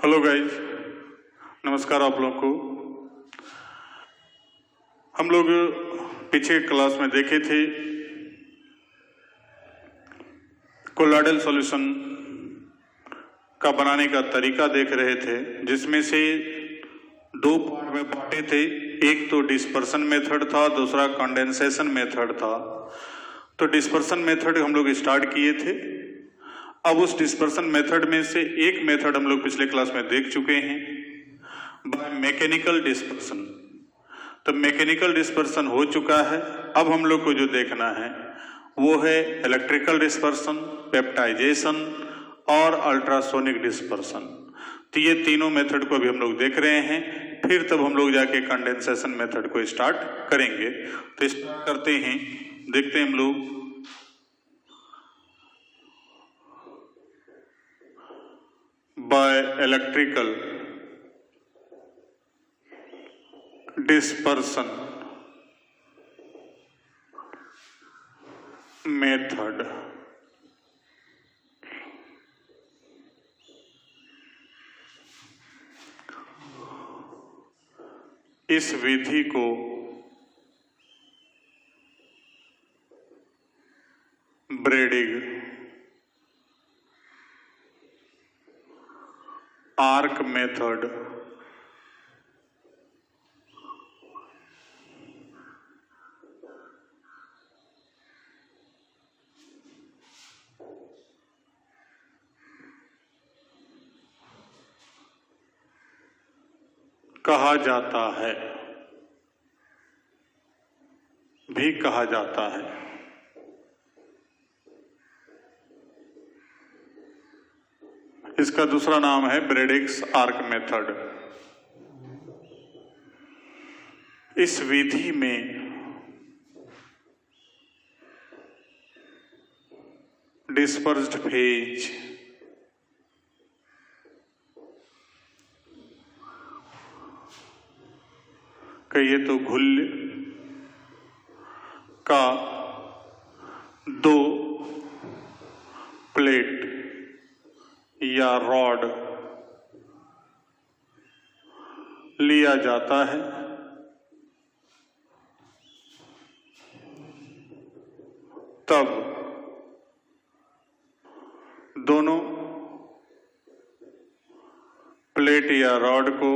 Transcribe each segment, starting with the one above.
Hello guys, नमस्कार आप लोगों को। हम लोग पीछे क्लास में देखे थे कोलाइडल सॉल्यूशन का बनाने का तरीका देख रहे थे, जिसमें से दो पार्ट में बांटे थे। एक तो डिस्पर्सन मेथड था, दूसरा कंडेंसेशन मेथड था। तो डिस्पर्सन मेथड हम लोग स्टार्ट किए थे। अब उस डिस्पर्सन मेथड में से एक मेथड हम लोग पिछले क्लास में देख चुके हैं, बाय मैकेनिकल डिस्पर्सन। तो मैकेनिकल डिस्पर्सन हो चुका है। अब हम लोग को जो देखना है वो है इलेक्ट्रिकल डिस्पर्सन, पेप्टाइजेशन और अल्ट्रासोनिक डिस्पर्सन। तो ये तीनों मेथड को अभी हम लोग देख रहे हैं, फिर तब हम लोग जाके कंडेंसेशन मेथड को स्टार्ट करेंगे। तो स्टार्ट करते हैं, देखते हैं हम लोग। बाय इलेक्ट्रिकल डिस्पर्सन मेथड, इस विधि को ब्रेडिग आर्क मेथड कहा जाता है, भी कहा जाता है। इसका दूसरा नाम है ब्रेडिग्स आर्क मेथड। इस विधि में डिस्पर्स्ड फेज कहिए तो घुल्ल का दो प्लेट या रॉड लिया जाता है। तब दोनों प्लेट या रॉड को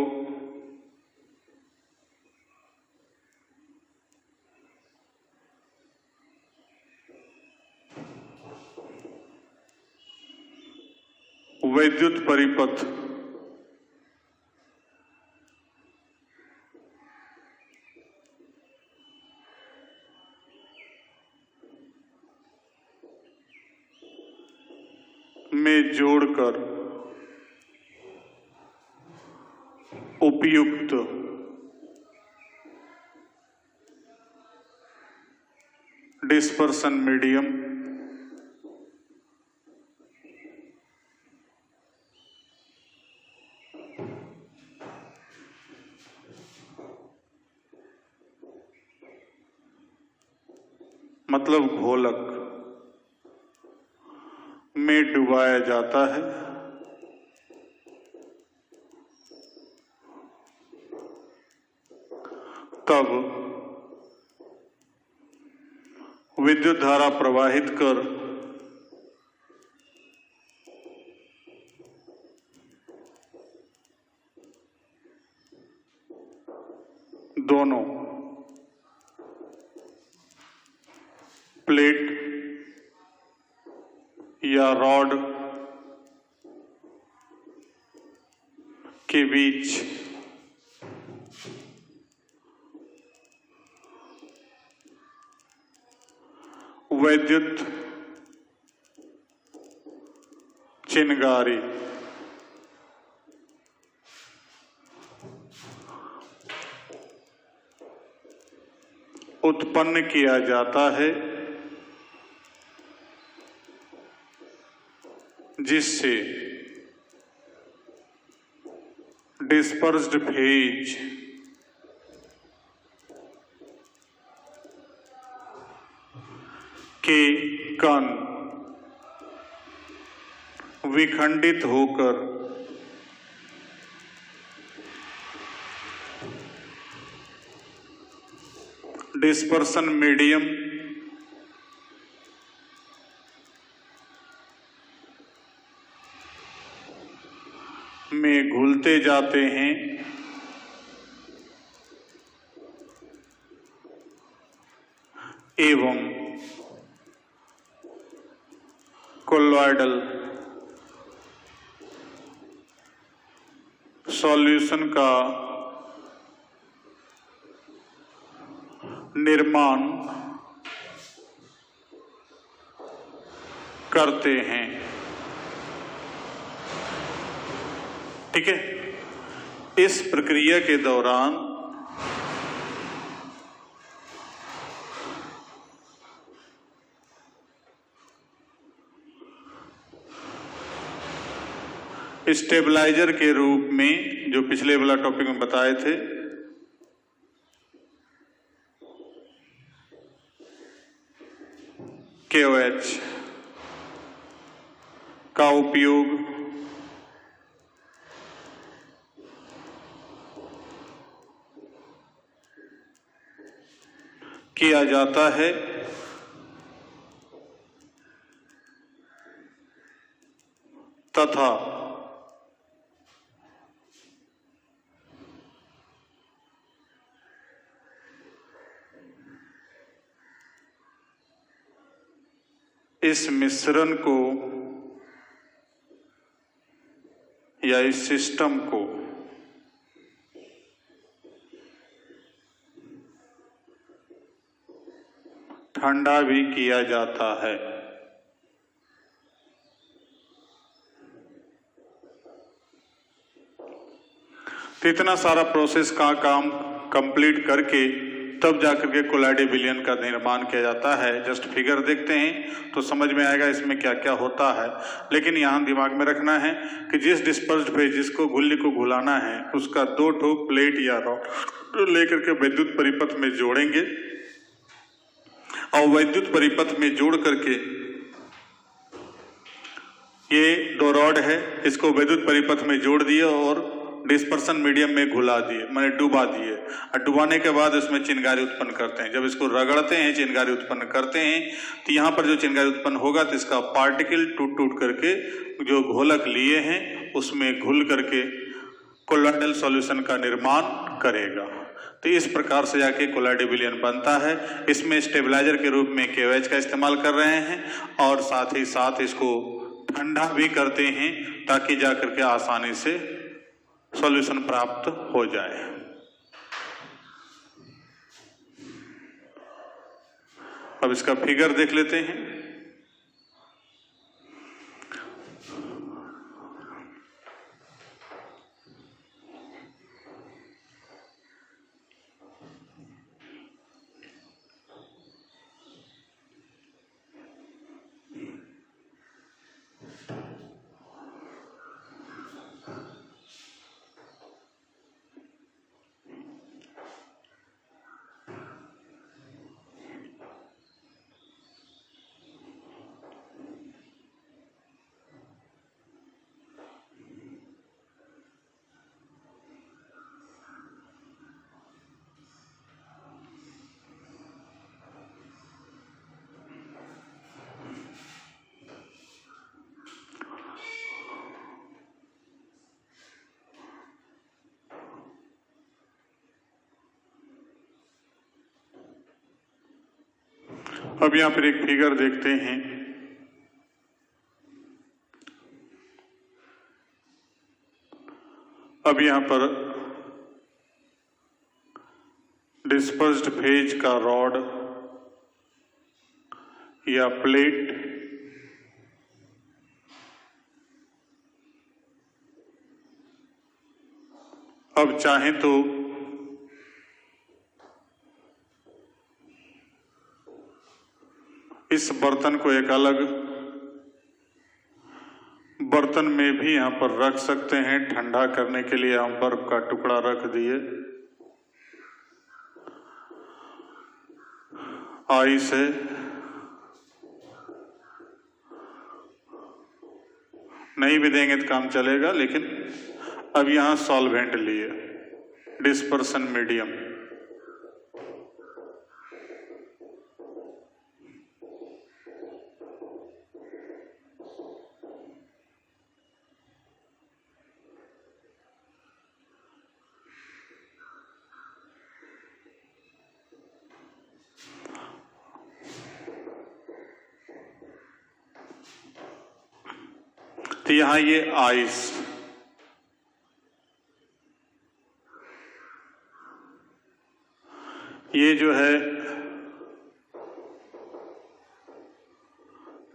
विद्युत परिपथ में जोड़कर उपयुक्त डिस्पर्सन मीडियम मतलब घोलक में डुबाया जाता है। तब विद्युत धारा प्रवाहित कर दोनों प्लेट या रॉड के बीच विद्युत चिनगारी उत्पन्न किया जाता है, जिससे डिस्पर्स्ड फेज के कण विखंडित होकर डिस्पर्सन मीडियम में घुलते जाते हैं एवं कोलॉइडल सॉल्यूशन का निर्माण करते हैं। ठीक है, इस प्रक्रिया के दौरान स्टेबलाइजर के रूप में, जो पिछले वाला टॉपिक में बताए थे, KOH का उपयोग किया जाता है तथा इस मिश्रण को या इस सिस्टम को ठंडा भी किया जाता है। तो इतना सारा प्रोसेस का काम कंप्लीट करके तब जाकर के कोलाइडी विलयन का निर्माण किया जाता है। जस्ट फिगर देखते हैं तो समझ में आएगा इसमें क्या क्या होता है। लेकिन यहाँ दिमाग में रखना है कि जिस डिस्पर्स्ड फेज, जिसको घुल्ली को घुलाना है, उसका 2 ठो प्लेट या रॉड लेकर के विद्युत परिपथ में जोड़ेंगे और विद्युत परिपथ में जोड़ करके, ये 2 रॉड है, इसको विद्युत परिपथ में जोड़ दिए और डिस्पर्सन मीडियम में घुला दिए, मैंने डुबा दिए। और डुबाने के बाद इसमें चिंगारी उत्पन्न करते हैं। जब इसको रगड़ते हैं, चिंगारी उत्पन्न करते हैं, तो यहाँ पर जो चिंगारी उत्पन्न होगा तो इसका पार्टिकल टूट टूट करके जो घोलक लिए हैं उसमें घुल करके कोलॉइडल सॉल्यूशन का निर्माण करेगा। तो इस प्रकार से जाके कोलाइडी विलयन बनता है। इसमें स्टेबलाइजर के रूप में KOH का इस्तेमाल कर रहे हैं और साथ ही साथ इसको ठंडा भी करते हैं ताकि जाकर के आसानी से सॉल्यूशन प्राप्त हो जाए। अब इसका फिगर देख लेते हैं। अब यहाँ पर एक फिगर देखते हैं। अब यहाँ पर डिस्पर्स्ड फेज का रॉड या प्लेट अब चाहे तो इस बर्तन को एक अलग बर्तन में भी यहाँ पर रख सकते हैं। ठंडा करने के लिए हम बर्फ का टुकड़ा रख दिए, आई से नहीं भी देंगे तो काम चलेगा। लेकिन अब यहाँ सॉल्वेंट लिए, डिस्पर्सन मीडियम, तो यहां ये आइस, ये जो है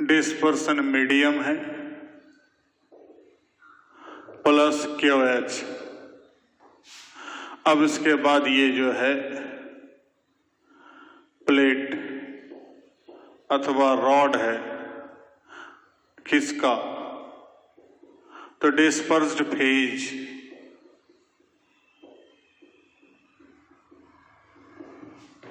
डिस्पर्सन मीडियम है प्लस QH। अब इसके बाद ये जो है प्लेट अथवा रॉड है, किसका? तो डिस्पर्स्ड फेज,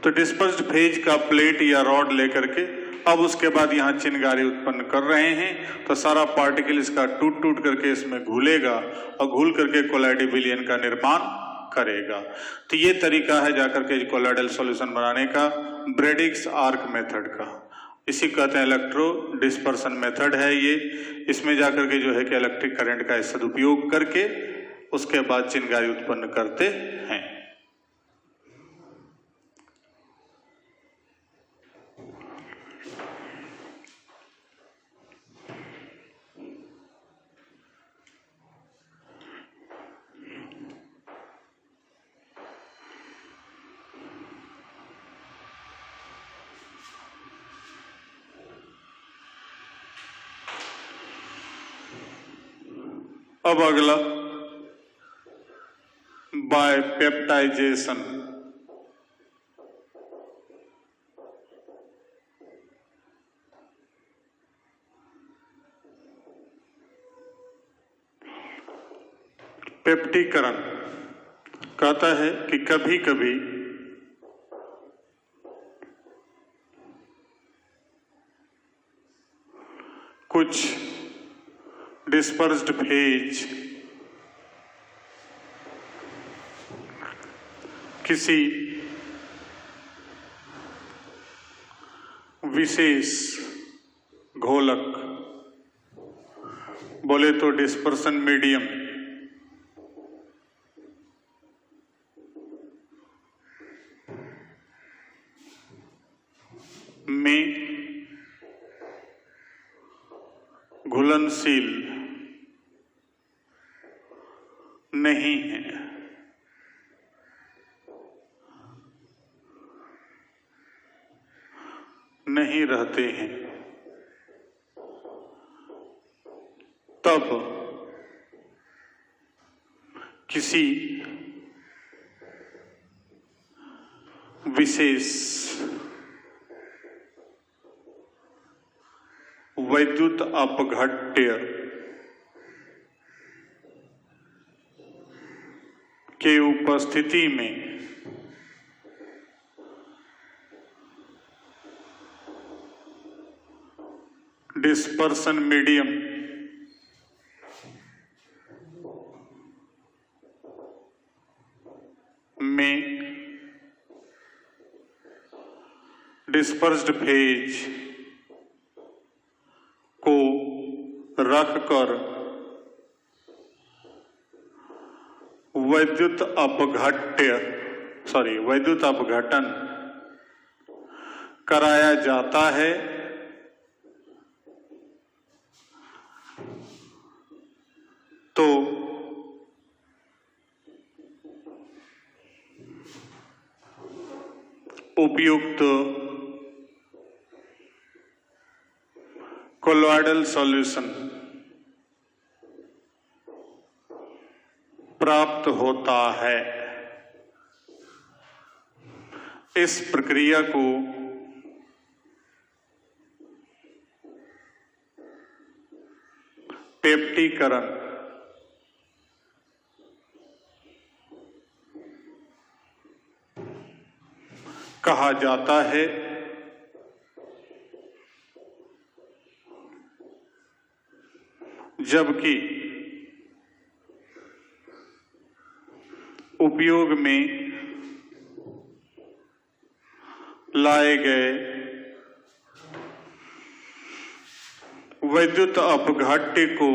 तो डिस्पर्स्ड फेज का प्लेट या रॉड लेकर के अब उसके बाद यहां चिनगारी उत्पन्न कर रहे हैं। तो सारा पार्टिकल इसका टूट टूट करके इसमें घुलेगा और घुल करके कोलाइडी विलयन का निर्माण करेगा। तो ये तरीका है जाकर के कोलाइडल सॉल्यूशन बनाने का, ब्रेडिक्स आर्क मेथड का। इसी कहते हैं इलेक्ट्रो डिस्पर्सन मेथड है ये। इसमें जाकर के जो है कि इलेक्ट्रिक करंट का सदुपयोग करके उसके बाद चिनगारी उत्पन्न करते हैं। अब अगला बायपेप्टाइजेशन। पेप्टीकरण कहता है कि कभी कभी कुछ डिस्पर्स्ड फेज किसी विशेष घोलक, बोले तो डिस्पर्सन मीडियम में घुलनशील नहीं है, नहीं रहते हैं, तब किसी विशेष वैद्युत अपघट्य के उपस्थिति में डिस्पर्सन मीडियम में डिस्पर्स्ड फेज को रखकर वैद्युत अपघटन कराया जाता है, तो उपयुक्त कोलॉइडल सॉल्यूशन प्राप्त होता है। इस प्रक्रिया को पेप्टीकरण कहा जाता है। जबकि उपयोग में लाए गए वैद्युत अपघट्य को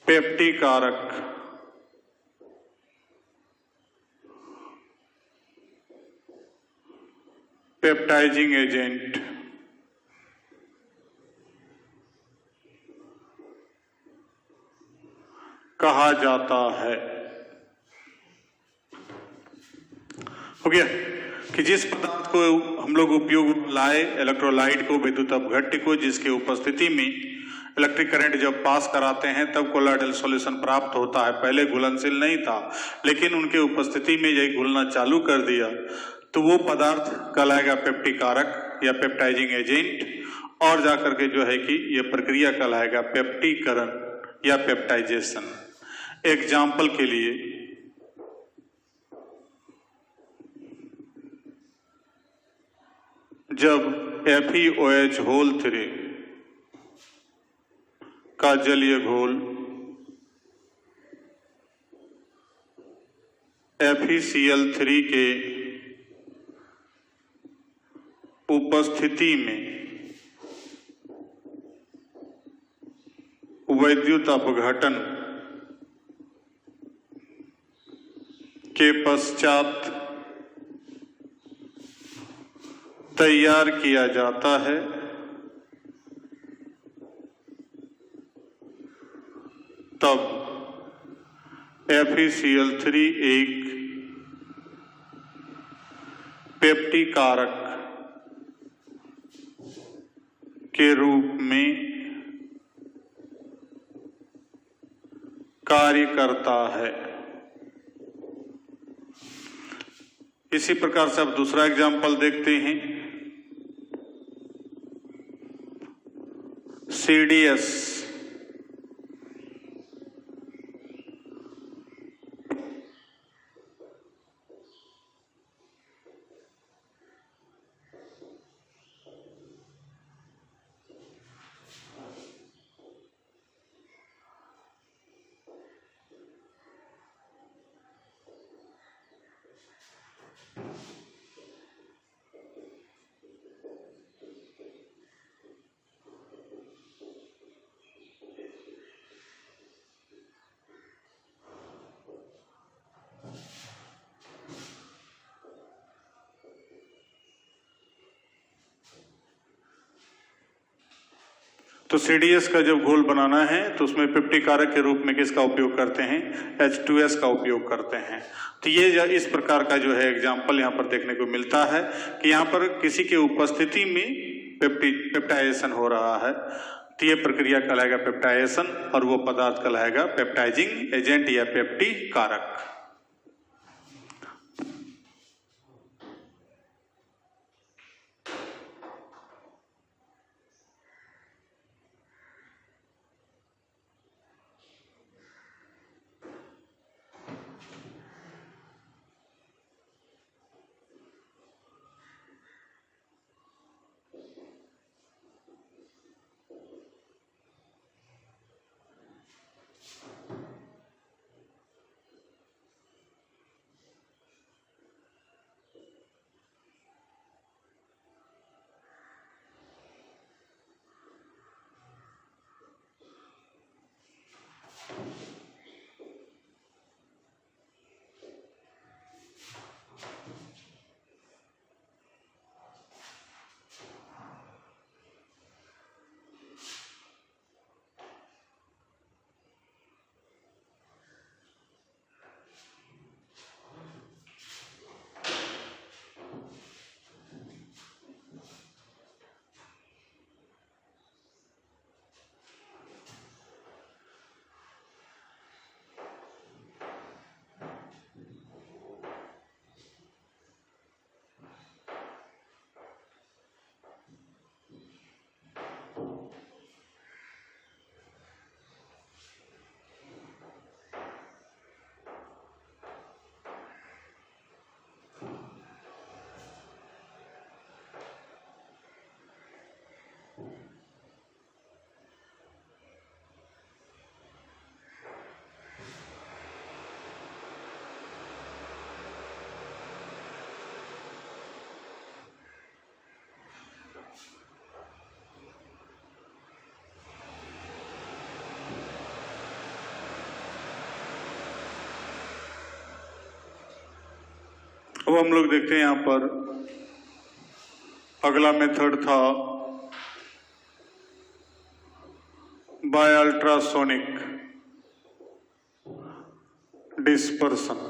पेप्टीकारक पेप्टाइजिंग एजेंट कहा जाता है। हो गया कि जिस पदार्थ को हम लोग उपयोग लाए, इलेक्ट्रोलाइट को, विद्युत अपघट्य को, जिसके उपस्थिति में इलेक्ट्रिक करंट जब पास कराते हैं तब कोलॉइडल सॉल्यूशन प्राप्त होता है। पहले घुलनशील नहीं था, लेकिन उनके उपस्थिति में यही घुलना चालू कर दिया तो वो पदार्थ कहलाएगा पेप्टिकारक या पेप्टाइजिंग एजेंट, और जाकर के जो है कि ये प्रक्रिया कहलाएगा पेप्टीकरण या पेप्टाइजेशन। एग्जाम्पल के लिए जब FeOH3 का जलीय घोल FeCl3 के उपस्थिति में विद्युत अपघटन के पश्चात तैयार किया जाता है तब FeCl3 एक पेप्टिकारक के रूप में कार्य करता है। इसी प्रकार से अब दूसरा एग्जाम्पल देखते हैं। CDS तो CDS का जब घोल बनाना है तो उसमें पेप्टिकारक के रूप में किसका उपयोग करते हैं? H2S का उपयोग करते हैं। तो ये इस प्रकार का जो है एग्जाम्पल यहाँ पर देखने को मिलता है कि यहाँ पर किसी के उपस्थिति में पेप्टाइजेशन हो रहा है, तो ये प्रक्रिया कहलाएगा पेप्टाइजेशन और वो पदार्थ कहलाएगा पेप्टाइजिंग एजेंट या पेप्टिकारक। अब हम लोग देखते हैं यहाँ पर अगला मेथड था बाय अल्ट्रासोनिक डिस्पर्सन।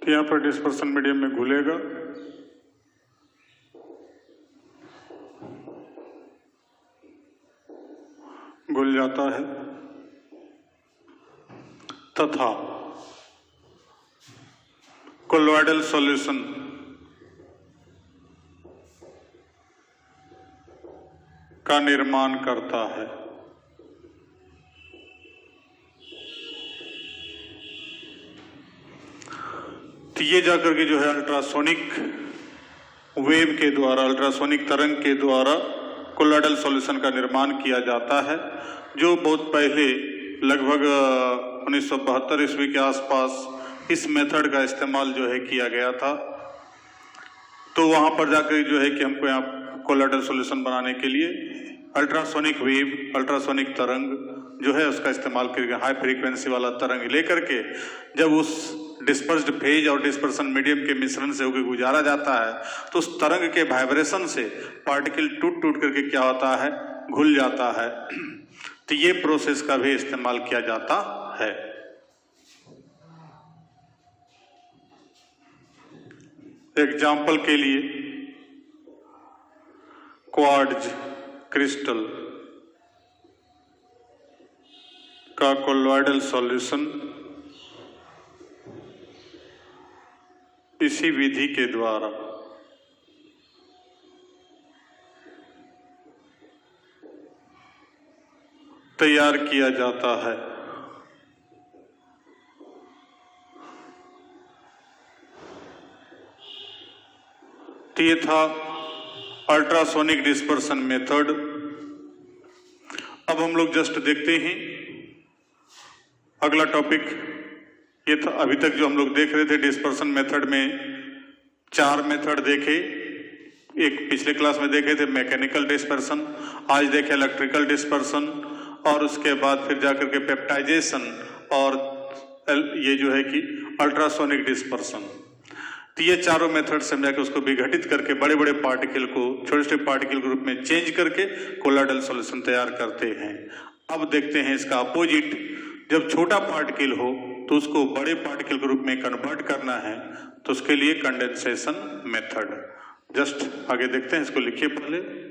यहाँ पर डिस्पर्सन मीडियम में घुलेगा, घुल जाता है तथा कोलोइडल सॉल्यूशन का निर्माण करता है। तो ये जाकर के जो है अल्ट्रासोनिक वेव के द्वारा, अल्ट्रासोनिक तरंग के द्वारा कोलोइडल सॉल्यूशन का निर्माण किया जाता है, जो बहुत पहले लगभग 1972 ईस्वी के आसपास इस मेथड का इस्तेमाल जो है किया गया था। तो वहाँ पर जाकर जो है कि हमको यहाँ कोलोइडल सॉल्यूशन बनाने के लिए अल्ट्रासोनिक वेव, अल्ट्रासोनिक तरंग जो है उसका इस्तेमाल करके हाई फ्रीक्वेंसी वाला तरंग लेकर के जब उस डिस्पर्स्ड फेज और डिस्पर्सन मीडियम के मिश्रण से होकर गुजारा जाता है तो उस तरंग के वाइब्रेशन से पार्टिकल टूट टूट करके क्या होता है, घुल जाता है। तो ये प्रोसेस का भी इस्तेमाल किया जाता है। एग्जाम्पल के लिए क्वार्ट्ज क्रिस्टल का कोलोइडल सॉल्यूशन इसी विधि के द्वारा तैयार किया जाता है। तो ये था अल्ट्रासोनिक डिस्पर्सन मेथड। अब हम लोग जस्ट देखते हैं अगला टॉपिक। ये था अभी तक जो हम लोग देख रहे थे डिस्पर्सन मेथड में 4 मेथड देखे। एक पिछले क्लास में देखे थे मैकेनिकल डिस्पर्सन, आज देखे इलेक्ट्रिकल डिस्पर्सन, और उसके बाद फिर जाकर के पेप्टाइजेशन और ये जो है कि अल्ट्रासोनिक डिस्पर्सन। तो ये चारों मेथड से हम जाकर उसको विघटित करके बड़े बड़े पार्टिकल को छोटे छोटे पार्टिकल के रूप में चेंज करके कोलोइडल सॉल्यूशन तैयार करते हैं। अब देखते हैं इसका अपोजिट। जब छोटा पार्टिकल हो तो उसको बड़े पार्टिकल के रूप में कन्वर्ट करना है, तो उसके लिए कंडेंसेशन मेथड। जस्ट आगे देखते हैं, इसको लिखिए पहले।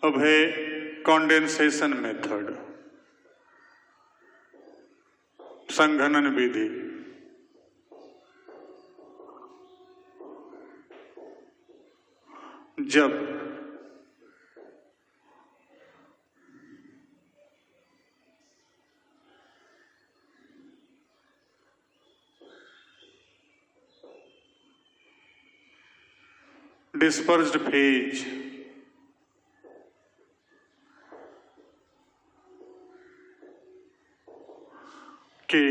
अब है कंडेंसेशन मेथड, संघनन विधि। जब डिस्पर्स्ड फेज के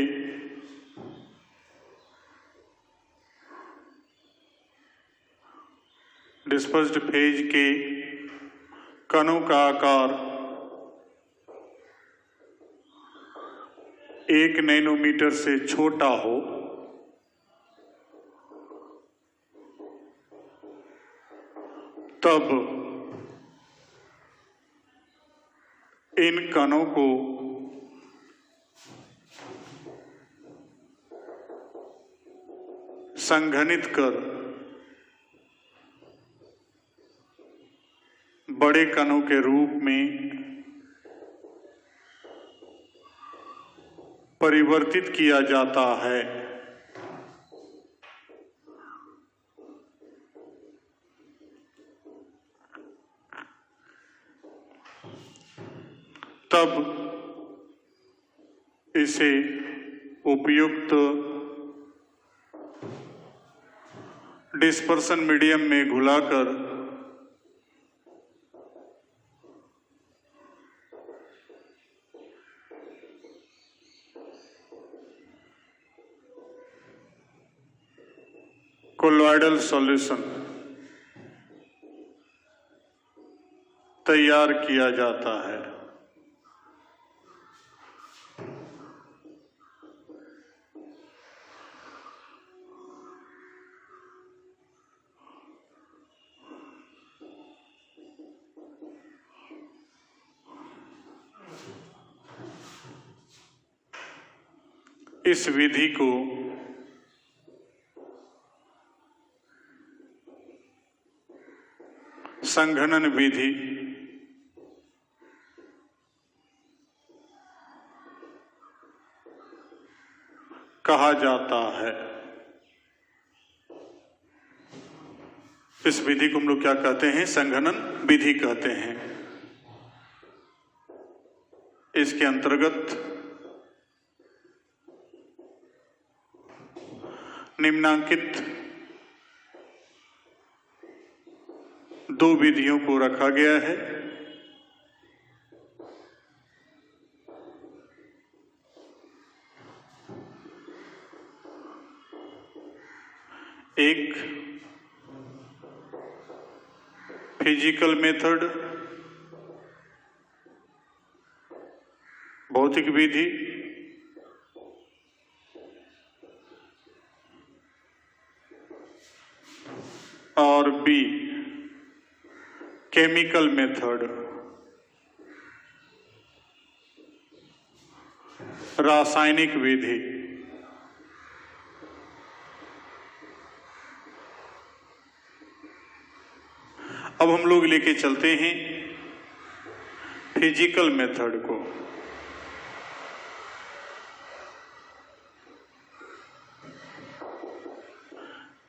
डिस्पर्स्ड फेज के कणों का आकार 1 नैनोमीटर से छोटा हो तब इन कणों को संघनित कर बड़े कणों के रूप में परिवर्तित किया जाता है। तब इसे उपयुक्त डिस्पर्सन मीडियम में घुलाकर कोलॉइडल सॉल्यूशन तैयार किया जाता है। इस विधि को संघनन विधि कहा जाता है। इस विधि को हम लोग क्या कहते हैं? संघनन विधि कहते हैं। इसके अंतर्गत निम्नांकित 2 विधियों को रखा गया है। एक फिजिकल मेथड, भौतिक विधि, और बी केमिकल मेथड, रासायनिक विधि। अब हम लोग लेके चलते हैं फिजिकल मेथड को।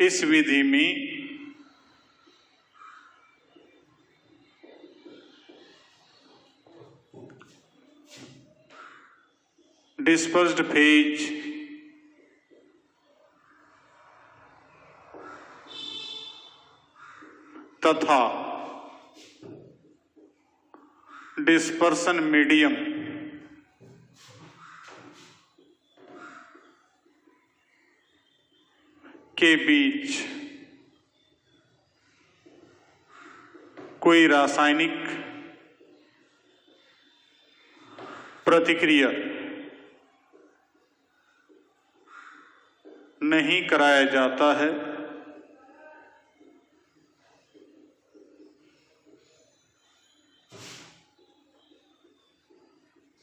इस विधि में डिस्पर्स्ड फेज तथा डिस्पर्सन मीडियम के बीच कोई रासायनिक प्रतिक्रिया नहीं कराया जाता है,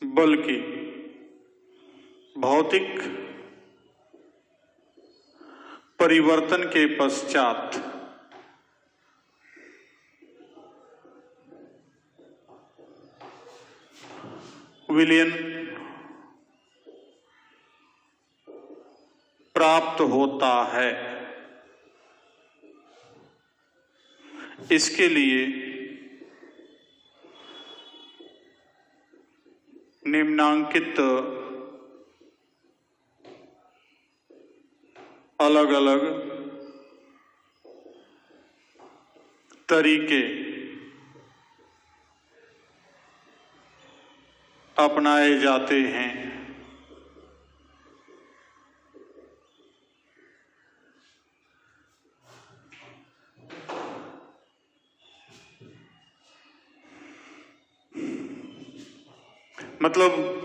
बल्कि भौतिक परिवर्तन के पश्चात विलयन प्राप्त होता है। इसके लिए निम्नांकित अलग अलग तरीके अपनाए जाते हैं। मतलब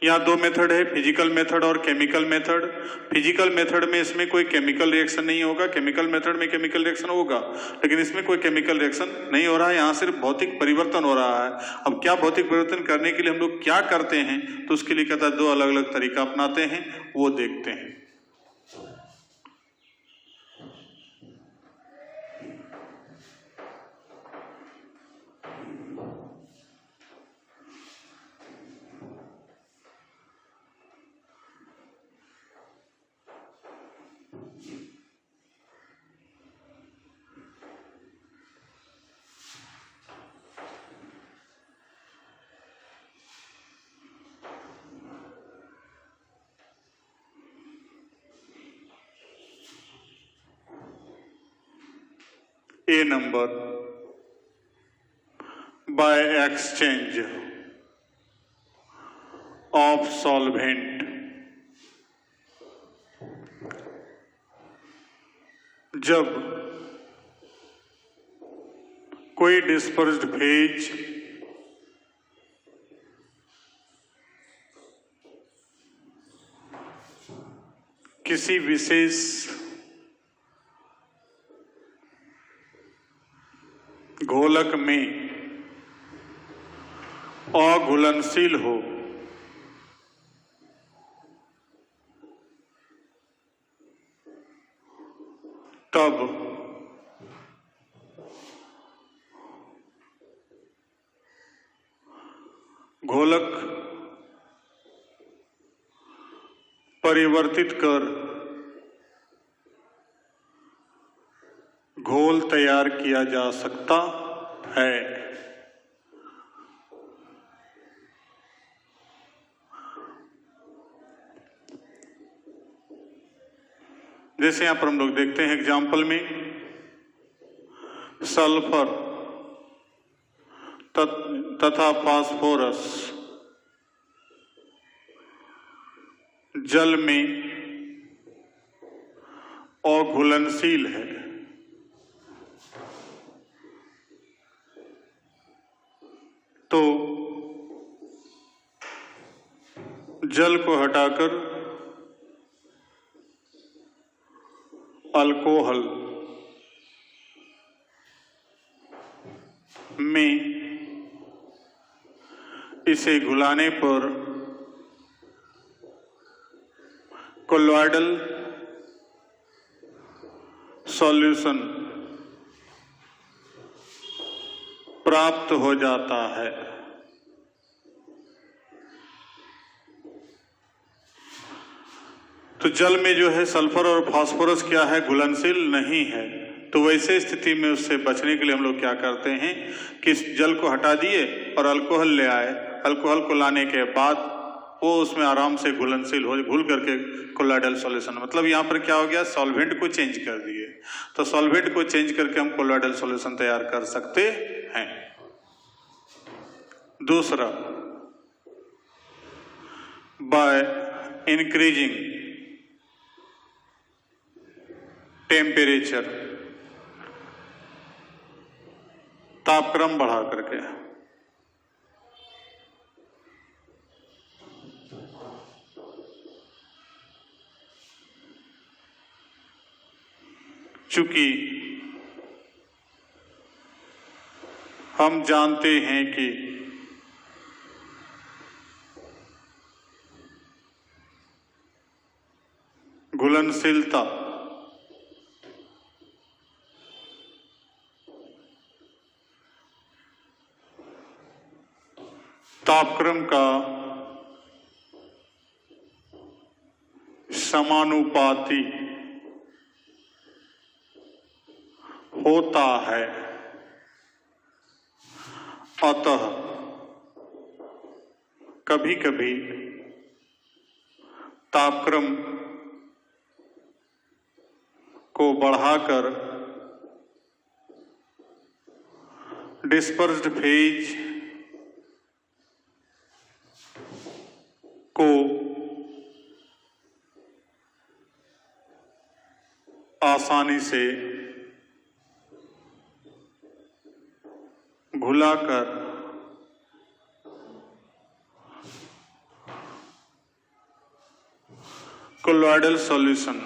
यहाँ दो मेथड है, फिजिकल मेथड और केमिकल मेथड। फिजिकल मेथड में इसमें कोई केमिकल रिएक्शन नहीं होगा, केमिकल मेथड में केमिकल रिएक्शन होगा, लेकिन इसमें कोई केमिकल रिएक्शन नहीं हो रहा है। यहाँ सिर्फ भौतिक परिवर्तन हो रहा है। अब क्या भौतिक परिवर्तन करने के लिए हम लोग क्या करते हैं, तो उसके लिए कहता है दो अलग अलग तरीका अपनाते हैं, वो देखते हैं। A number by exchange of solvent। जब कोई डिस्पर्स्ड फेज किसी विशेष घोलक में अघुलनशील हो, तब घोलक परिवर्तित कर घोल तैयार किया जा सकता है। जैसे यहां पर हम लोग देखते हैं एग्जाम्पल में, सल्फर तथा फास्फोरस जल में अघुलनशील है, तो जल को हटाकर अल्कोहल में इसे घुलाने पर कोलॉइडल सॉल्यूशन प्राप्त हो जाता है। तो जल में जो है सल्फर और फास्फोरस क्या है, घुलनशील नहीं है। तो वैसे स्थिति में उससे बचने के लिए हम लोग क्या करते हैं कि इस जल को हटा दिए और अल्कोहल ले आए। अल्कोहल को लाने के बाद वो उसमें आराम से घुलनशील हो, घुल करके कोलॉइडल सॉल्यूशन, मतलब यहाँ पर क्या हो गया, सॉल्वेंट को चेंज कर दिए। तो सॉल्वेंट को चेंज करके हम कोलॉइडल सॉल्यूशन तैयार कर सकते हैं। दूसरा, बाय इंक्रीजिंग टेम्परेचर, तापक्रम बढ़ा करके। चूंकि हम जानते हैं कि घुलनशीलता तापक्रम का समानुपाती होता है, अतः कभी कभी तापक्रम को बढ़ाकर डिस्पर्स्ड फेज को आसानी से घुलाकर कोलॉइडल सॉल्यूशन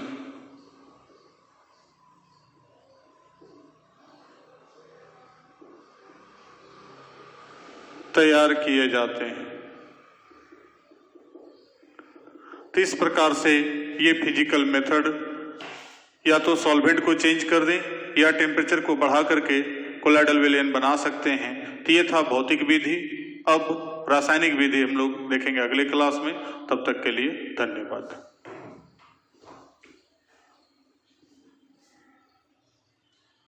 तैयार किए जाते हैं। तो इस प्रकार से ये फिजिकल मेथड या तो सॉल्वेंट को चेंज कर दें या टेम्परेचर को बढ़ा करके कोलॉइडल विलयन बना सकते हैं। तो ये था भौतिक विधि। अब रासायनिक विधि हम लोग देखेंगे अगले क्लास में। तब तक के लिए धन्यवाद।